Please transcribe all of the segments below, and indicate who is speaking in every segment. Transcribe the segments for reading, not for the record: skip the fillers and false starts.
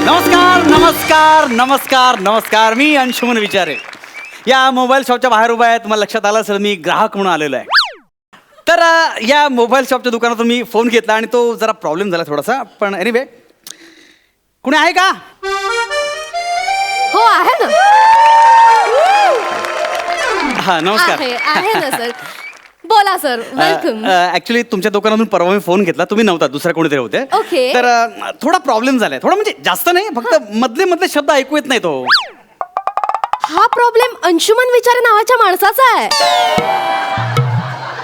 Speaker 1: नमस्कार नमस्कार नमस्कार नमस्कार. मी अंशुमन विचारे या मोबाईल शॉपच्या बाहेर उभा आहे. तुम्हाला लक्षात आलं असेल मी ग्राहक म्हणून आलेलो आहे. तर या मोबाईल शॉपच्या दुकानातून मी फोन घेतला आणि तो जरा प्रॉब्लेम झाला थोडासा. पण एनिवे कुणी आहे का?
Speaker 2: हो आहे ना.
Speaker 1: हा नमस्कार.
Speaker 2: आहे ना सर. बोला सर. वेलकम.
Speaker 1: ऍक्च्युली तुमच्या दुकानातून परवा मी फोन घेतला. तुम्ही नव्हता, दुसऱ्या कोणीतरी होते.
Speaker 2: Okay.
Speaker 1: तर थोडा प्रॉब्लेम झालाय. थोडा म्हणजे जास्त नाही, फक्त मधले मधले शब्द ऐकू येत नाही. तो
Speaker 2: हा प्रॉब्लेम अंशुमन विचारे नावाच्या माणसाचा आहे.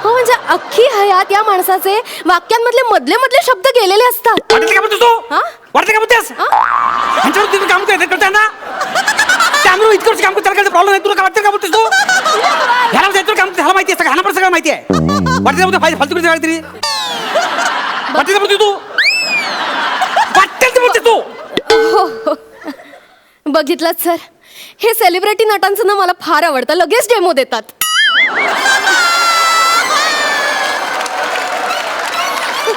Speaker 2: हो म्हणजे अख्खी हयात या माणसाचे वाक्यांमधले मधले मधले शब्द गेलेले असतात.
Speaker 1: वाटते का बोलतोस तू?
Speaker 2: हा?
Speaker 1: वाटते का बोलतेस? ह्यांच्यावर तुम्ही काम करता ना? त्यामुळे इतकं वर्ष काम करतो, त्याला प्रॉब्लेम नाही. तुला काय वाटतं का बोलतोस तू? ह्याला जायचं काम ह्याला माहिती आहे, ह्याला पण सगळं माहिती आहे. वाटते का बोलतो फालतू करते काहीतरी? वाटते का बोलते तू? वाटते ते बोलते तू?
Speaker 2: बघितलं सर, हे सेलिब्रिटी नटांचं ना मला फार आवडतं. लगेच डेमो देतात.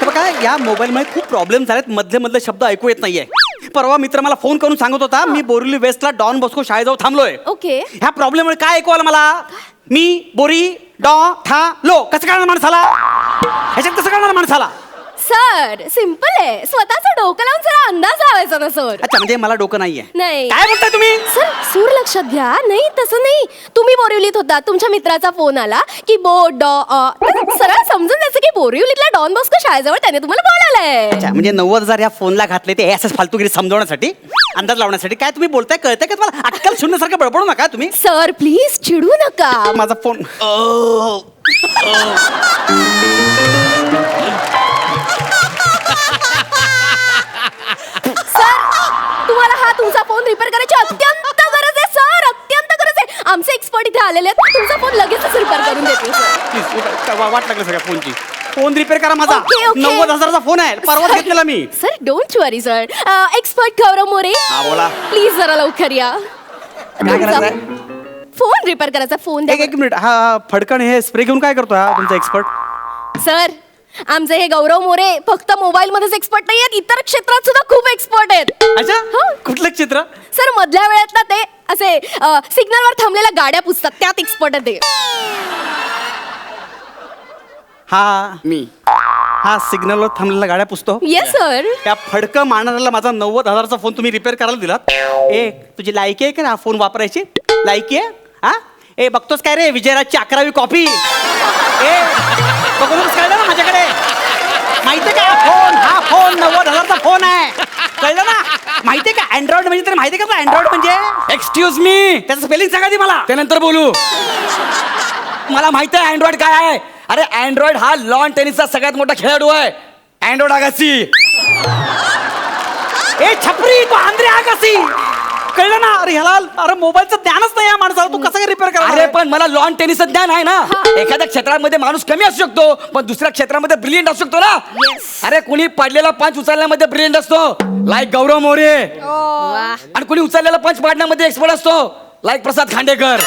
Speaker 1: बघा या मोबाईलमध्ये खूप प्रॉब्लेम झालेत. मधले मधले शब्द ऐकू येत नाहीये. परवा मित्र मला फोन करून सांगत होता मी बोरिवली वेस्टला डॉन बॉस्को शाळेजवळ थांबलोय.
Speaker 2: ओके.
Speaker 1: ह्या प्रॉब्लेममुळे काय ऐकू आलं मला? मी बोरी डॉ था लो कसं कळणार माणसाला? ह्याच्यात कसं कळणार माणसाला?
Speaker 2: सर सिंपल आहे. स्वतःचं डोकं लावून जरा अंदाज लावायचा ना सर.
Speaker 1: अच्छा म्हणजे मला डोकं नाहीये.
Speaker 2: नाही.
Speaker 1: काय बोलताय तुम्ही?
Speaker 2: सर सूर लक्षात घ्या. नाही तसं नाही. तुम्ही बोरिवलीत होता, तुमच्या मित्राचा फोन आला की सरळ समजून जायचं की बोरिवलीतल्या डॉन बॉस्को शाळेजवळ त्याने तुम्हाला बोलावलंय.
Speaker 1: अच्छा म्हणजे 90,000 या फोनला घातले ते असंच फालतूगिरी समजवण्यासाठी, अंदाज लावण्यासाठी. काय तुम्ही बोलताय कळतंय का तुम्हाला? अक्कल शून्यसारखं बडबडू नका तुम्ही.
Speaker 2: सर प्लीज चिडू नका.
Speaker 1: माझा फोन
Speaker 2: सर तुम्हाला हा तुमचा फोन रिपेअर करायची अत्यंत गरज आहे सर. अत्यंत गरज आहे. आमचे एक्सपर्ट इथे आलेले आहेत. तुमचा फोन लगेचच रिपेअर करून देतील सर.
Speaker 1: प्लीज वाट लागलं सगळ्या फोनची. फोन रिपेअर करा माझा.
Speaker 2: Okay, okay.
Speaker 1: 90,000चा फोन आहे. परवा घेतलेला मी.
Speaker 2: Sir don't worry sir. Expert Gaurav More
Speaker 1: हा बोला.
Speaker 2: प्लीज जरा लवकर या.
Speaker 1: काय करायचंय?
Speaker 2: फोन रिपेअर करायचा. फोन
Speaker 1: एक मिनिट. हा फडकण हे स्प्रे घेऊन काय करतो हा तुमचा एक्सपर्ट?
Speaker 2: सर आमचे हे गौरव मोरे फक्त मोबाईल मध्येच एक्सपर्ट नाही आहेत, इतर क्षेत्रात सुद्धा खूप एक्सपर्ट आहेत.
Speaker 1: अच्छा
Speaker 2: हो.
Speaker 1: कुठलं चित्र?
Speaker 2: सर मधल्या वेळेत ना ते असे सिग्नलवर थांबलेल्या गाड्या पुसतात, त्यात एक्सपर्ट आहे ते.
Speaker 1: हा मी हा सिग्नलवर थांबलेल्या गाड्या पुसतो.
Speaker 2: Yes sir.
Speaker 1: त्या फडकं मारणाऱ्याला माझा 90,000चा फोन तुम्ही रिपेअर करायला दिलात. ए तुझी लायकी आहे का हा फोन वापरायची? लायकी आहे? हा ए बघतोस काय रे विजयराजची 11वी कॉपी? ए बघूनच कळलं ना माझ्याकडे? माहितीये का हा फोन 90,000चा फोन आहे. कळलं ना? माहितीये का अँड्रॉइड म्हणजे तरी माहितीये का अँड्रॉइड म्हणजे?
Speaker 3: एक्सक्यूज मी,
Speaker 1: त्याचं स्पेलिंग सांगा ती मला.
Speaker 3: त्यानंतर बोलू. मला माहिती आहे अँड्रॉइड काय आहे. अरे अँड्रॉइड हा लॉन टेनिसचा सगळ्यात मोठा खेळाडू आहे. अँड्रॉइड आगासी.
Speaker 1: ए छपरी तू आंध्रे आगासी. कळलं ना? अरे ह्याला अरे मोबाईलचं ज्ञानच नाही या माणसाला. तू कसं काय रिपेअर करा?
Speaker 3: अरे पण मला लॉन टेनिसचं ज्ञान आहे ना. एखाद्या क्षेत्रामध्ये माणूस कमी असू शकतो पण दुसऱ्या क्षेत्रामध्ये ब्रिलियंट असू शकतो ना. अरे कुणी पडलेला पंच उचलण्यामध्ये ब्रिलियंट असतो लाईक गौरव मोरे. आणि कुणी उचललेला पंच पाडण्यामध्ये एक्सपर्ट असतो लाईक प्रसाद खांडेकर.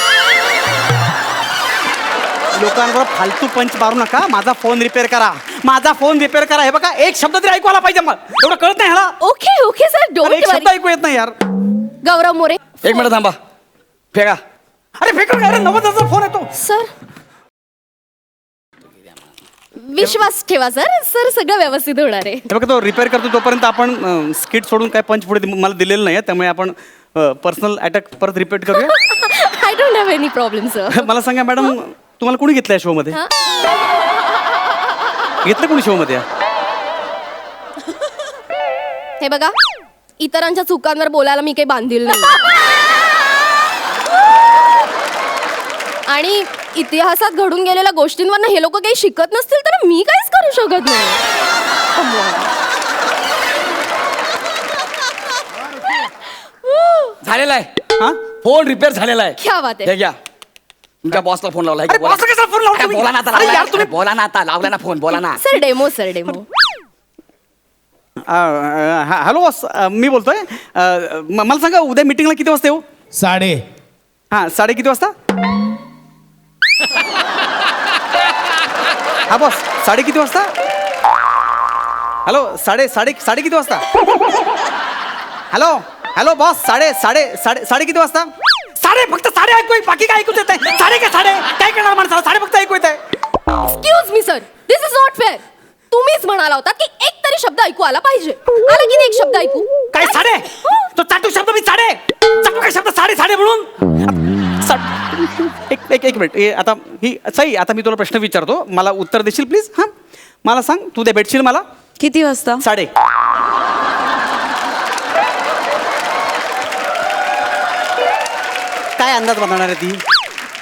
Speaker 1: लोकांवर फालतू पंच मारू नका. माझा फोन रिपेअर करा. माझा फोन रिपेअर करा. हे बघा एक शब्द तरी ऐकू आला पाहिजे. मग एवढं कळत नाही ह्याला.
Speaker 2: ओके ओके सर
Speaker 1: अरे,
Speaker 2: डोंट
Speaker 1: एक शब्द
Speaker 2: वरी.
Speaker 1: ऐकू येत नाही यार.
Speaker 2: गौरव मोरे
Speaker 3: एक मिनिट थांबा. फेका.
Speaker 1: अरे फेकू नका. अरे 90,000चा फोन येतो.
Speaker 2: सर विश्वास ठेवा सर. सर सगळं व्यवस्थित होणार आहे.
Speaker 1: हे बघा तो रिपेअर करतो तोपर्यंत आपण स्किट सोडून काय पंच पुढे मला दिलेलं नाही. त्यामुळे आपण पर्सनल अटॅक परत रिपीट करूया.
Speaker 2: I don't have any problem sir.
Speaker 1: मला सांगा मॅडम तुम्हाला कोणी घेतलंय शो मध्ये? घेतलं कोणी शो मध्ये?
Speaker 2: हे बघा इतरांच्या चुकांवर बोलायला मी काही बांधील नाही. आणि इतिहासात घडून गेलेल्या गोष्टींवर हे लोक काही शिकत नसतील तर मी काहीच करू शकत नाही.
Speaker 3: झालेला आहे.
Speaker 1: हा
Speaker 3: फोन रिपेअर झालेला आहे.
Speaker 2: क्या बात
Speaker 3: हे
Speaker 2: आहे.
Speaker 3: घ्या. तुमच्या बॉसला फोन लावला.
Speaker 1: अरे boss ला कशाला phone लावला तुम्ही?
Speaker 3: बोला ना आता.
Speaker 1: अरे यार,
Speaker 3: तुम्ही बोला ना आता. लावला ना फोन. बोला ना.
Speaker 2: Sir demo sir demo.
Speaker 1: Hello boss मी बोलतोय. मला सांगा उद्या मीटिंगला किती वाजता येऊ?
Speaker 4: 3:30.
Speaker 1: हां 3:30 किती वाजता? हा बॉस 3:30 किती वाजता? हॅलो साडे किती वाजता? हॅलो हॅलो बॉस साडे किती वाजता साडे फक्त साडे ऐकू बाकी काय ऐकूच येत आहे साडे काय करणार माणसाला साडे फक्त ऐकू येत आहे
Speaker 2: excuse me sir this is not fair. तुम्हीच म्हणाला होता की एक तरी शब्द ऐकू आला पाहिजे. आला की नाही एक शब्द ऐकू?
Speaker 1: काय साडे तो चाटू शब्द मी साडे चाटू काय शब्द साडे म्हणून एक मिनिट आता ही सई आता मी तुला प्रश्न विचारतो मला उत्तर देशील प्लीज हां मला सांग तू ते भेटशील मला
Speaker 4: किती वाजता?
Speaker 1: साडे काय अंदाज बांधणार आहे ती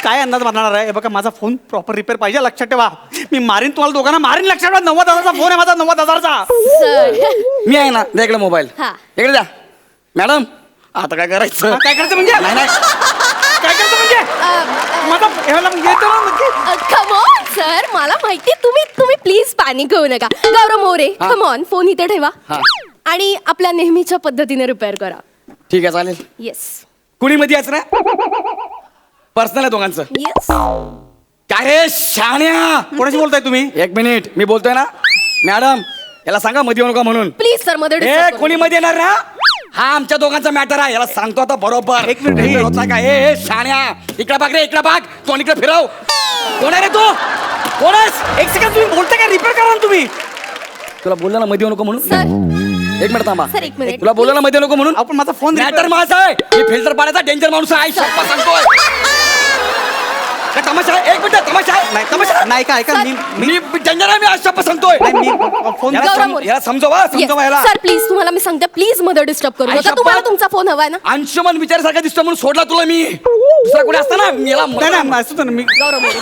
Speaker 1: काय अंदाज बांधणार आहे हे बघा माझा फोन प्रॉपर रिपेअर पाहिजे लक्षात ठेवा मी मारीन तुम्हाला दोघांना मारीन लक्षात ठेवा 90,000चा फोन आहे माझा 90,000चा
Speaker 2: सर
Speaker 3: मी आहे ना द्या इकडे मोबाईल
Speaker 2: हा.
Speaker 3: इकडे द्या मॅडम आता काय करायचं
Speaker 1: काय करायचं म्हणजे
Speaker 3: नाही नाही
Speaker 1: काय करायचं म्हणजे माझा ह्याला येतो ना नक्की
Speaker 2: कम ऑन सर मला माहिती तुम्ही प्लीज पॅनिक होऊ नका. गौरव मोरे
Speaker 3: हा.
Speaker 2: कम ऑन फोन इथे ठेवा
Speaker 3: हा.
Speaker 2: आणि आपल्या नेहमीच्या पद्धतीने रिपेअर करा.
Speaker 3: ठीक आहे चालेल
Speaker 2: येस
Speaker 3: कुणी मध्ये यायचं ना पर्सनल आहे दोघांचं
Speaker 2: येस
Speaker 3: काय रे शाण्या
Speaker 1: कोणाशी बोलताय तुम्ही
Speaker 3: एक मिनिट मी बोलतोय ना मॅडम याला सांगा मध्ये येऊ नका म्हणून
Speaker 2: प्लीज सर मध्ये
Speaker 3: ए
Speaker 2: disturb करू
Speaker 3: कोणी मध्ये येणार ना हा आमच्या दोघांचा मॅटर आहे याला सांगतो आता बरोबर
Speaker 1: एक मिनिट,
Speaker 3: Repair होत नाही का ए शाण्या इकडे बघ रे इकडे बघ तोंड इकडे फिरव कोण आहे रे तू कोण आहेस
Speaker 1: एक सेकंड तुम्ही बोलताय काय रिपेअर करा ना तुम्ही
Speaker 3: तुला बोलला ना मध्ये येऊ नको म्हणून
Speaker 2: सर
Speaker 3: एक मिनिट थांबा
Speaker 2: सर, एक मिनिट.
Speaker 3: तुला बोलला ना मध्ये येऊ नको म्हणून
Speaker 1: आपण माझा फोन
Speaker 3: मॅटर माझा आहे मी फिल्टर पाण्याचा डेंजर माणूस आहे शप्पा सांगतोय काय तमाशा आहे एक मिनिट तमाशा आहे
Speaker 1: नाही तमाशा नाही का ऐका मी
Speaker 3: मी डेंजर आहे मी आज शप्पा सांगतोय
Speaker 1: नाही मी फोन
Speaker 3: याला
Speaker 2: गौरव
Speaker 3: सम-
Speaker 2: मोरे.
Speaker 3: याला समजवा याला
Speaker 2: सर प्लीज तुम्हाला मी सांगते प्लीज मध्ये डिस्टर्ब करू
Speaker 3: आई
Speaker 2: नका.
Speaker 3: शपथ.
Speaker 2: तुम्हाला तुमचा फोन हवाय ना?
Speaker 3: अंशुमन विचारासारखा दिसतो म्हणून सोडला तुला मी दुसरा कोणी असता ना याला
Speaker 1: नाही नाही असं तर मी
Speaker 2: गौरव मोरे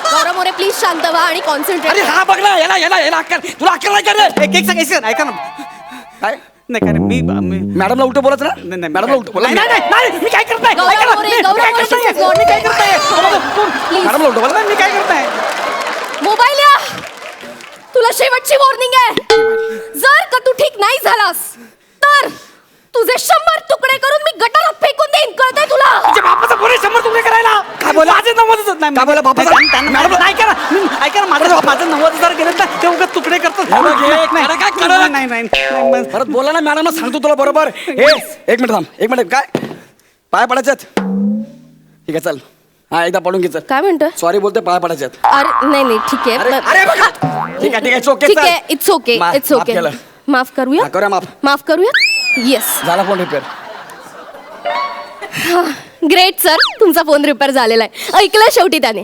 Speaker 2: गौरव मोरे प्लीज शांत व्हा आणि
Speaker 3: अरे
Speaker 2: कॉन्सन्ट्रेट.
Speaker 3: हा बघ ना याला अक्कल तुला अक्कल नाही का रे
Speaker 1: एक सेकंड ऐका ना
Speaker 3: काय
Speaker 1: नाही काय नाही, मी
Speaker 3: मॅडमला उलट बोलत ना
Speaker 1: नाही, नाही,
Speaker 3: मॅडमला उलट बोला
Speaker 1: नाही, नाही, नाही, नाही, मी काय करताय
Speaker 2: गौरव
Speaker 1: ऐका ना,
Speaker 2: मोरे,
Speaker 1: मी
Speaker 2: गौरव
Speaker 1: काय
Speaker 2: मोरे,
Speaker 1: करताय?
Speaker 2: she's not-
Speaker 1: मी काय करताय
Speaker 2: Please.
Speaker 3: मॅडमला उलट बोला
Speaker 1: मी काय करताय
Speaker 2: मोबाईल या तुला शेवटची वॉर्निंग आहे. जर का तू ठीक नाही झालास तर तुझे 100 तुकडे करून मी गटारात फेकून देईन कळतंय तुला?
Speaker 1: तुझ्या बापाचा फोन 100 तुकडे करायला
Speaker 3: काय बोला?
Speaker 1: माझे 90,000 नाही
Speaker 3: काय बोला बापाचा?
Speaker 1: मॅडम ऐका ना ऐका ना माझं 90,000 गेले ना ते उगाच तुकडे करतात
Speaker 3: हे बघ, हे
Speaker 1: नाही,
Speaker 3: कडक आहे, कडक.
Speaker 1: नाही
Speaker 3: परत बोला ना मॅडमला सांगतो तुला बरोबर हे एक मिनिट थांब एक मिनिट काय पाय पडायच्यात ठीक आहे चल हा एकदा पडून घे चल
Speaker 2: काय म्हणतोय?
Speaker 3: सॉरी बोलते पाय पडायच्यात
Speaker 2: अरे नाही ठीक आहे
Speaker 3: अरे अरे बघा ठीक आहे ओके
Speaker 2: ठीक आहे इट्स ओके
Speaker 3: मा-
Speaker 2: इट्स
Speaker 3: माफ
Speaker 2: ओके
Speaker 3: केलं.
Speaker 2: माफ करूया
Speaker 3: हा, करूया माफ.
Speaker 2: माफ करूया येस
Speaker 3: झाला फोन रिपेअर
Speaker 2: ग्रेट सर तुमचा फोन रिपेअर झालेला आहे. ऐकलं शेवटी त्याने.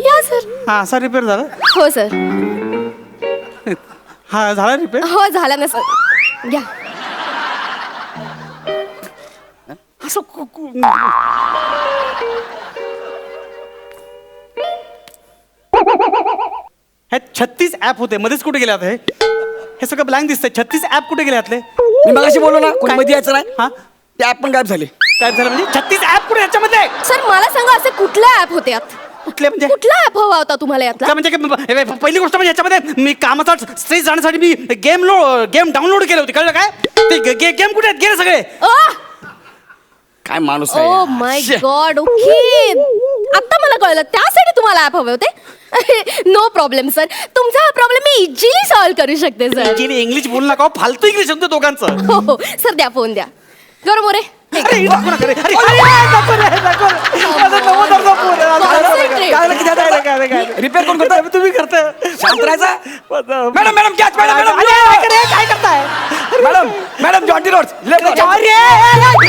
Speaker 2: या सर.
Speaker 1: हा असा रिपेअर झाला
Speaker 2: हो सर
Speaker 1: हा झाला रिपेअर
Speaker 2: हो झाला ना सर घ्या.
Speaker 1: असं हे 36 ऍप होते मध्येच कुठे गेले आता हे सगळं ब्लँक दिसतंय 36 ऍप कुठे गेले आतले
Speaker 3: मी मगाशी बोललो ना कोणी
Speaker 1: काय?
Speaker 3: मध्ये यायचं नाही
Speaker 1: हा
Speaker 3: ते ऍप पण गायब झाली
Speaker 1: काय झालं म्हणजे 36 ऍप कुठे याच्यामध्ये
Speaker 2: सर मला सांगा असे कुठले ऍप होते यात?
Speaker 1: कुठले म्हणजे
Speaker 2: कुठला ऍप हवा होता तुम्हाला यातला?
Speaker 1: काय म्हणजे हे पहिली गोष्ट म्हणजे याच्यामध्ये मी कामाचा स्ट्रेस जाण्यासाठी मी गेम डाउनलोड केले होते कळलं काय ते गेम कुठे आहेत गेले सगळे
Speaker 3: काय माणूस
Speaker 2: ओ
Speaker 3: आहे
Speaker 2: माय
Speaker 3: शे.
Speaker 2: गॉड ओके आता मला कळलं त्यासाठी तुम्हाला ऍप हवे होते. नो प्रॉब्लेम सर तुमचा हा प्रॉब्लेम मी इझिली सॉल्व्ह करू शकते सर.
Speaker 1: इंग्लिश बोलू नका हो, फालतू इंग्लिश शब्द दोघांचं
Speaker 2: हो हो सर द्या फोन द्या. गौरव मोरे
Speaker 1: अरे, नको नका रे. अरे, नको रे, नको रे. माझा 90,000चा फोन आहे.
Speaker 2: Concentrate.
Speaker 1: काय झालं, किती झालं, काय झालं, काय झालं?
Speaker 3: रिपेअर कोण करतं?
Speaker 1: तुम्ही करताय
Speaker 3: शांत राहायचा
Speaker 1: माझा-
Speaker 3: मॅडम मॅडम कॅच मॅडम
Speaker 1: अरे,
Speaker 3: मॅडम
Speaker 1: काय करे, काय करताय
Speaker 3: मॅडम मॅडम जॉन्टी रोड
Speaker 1: अरे,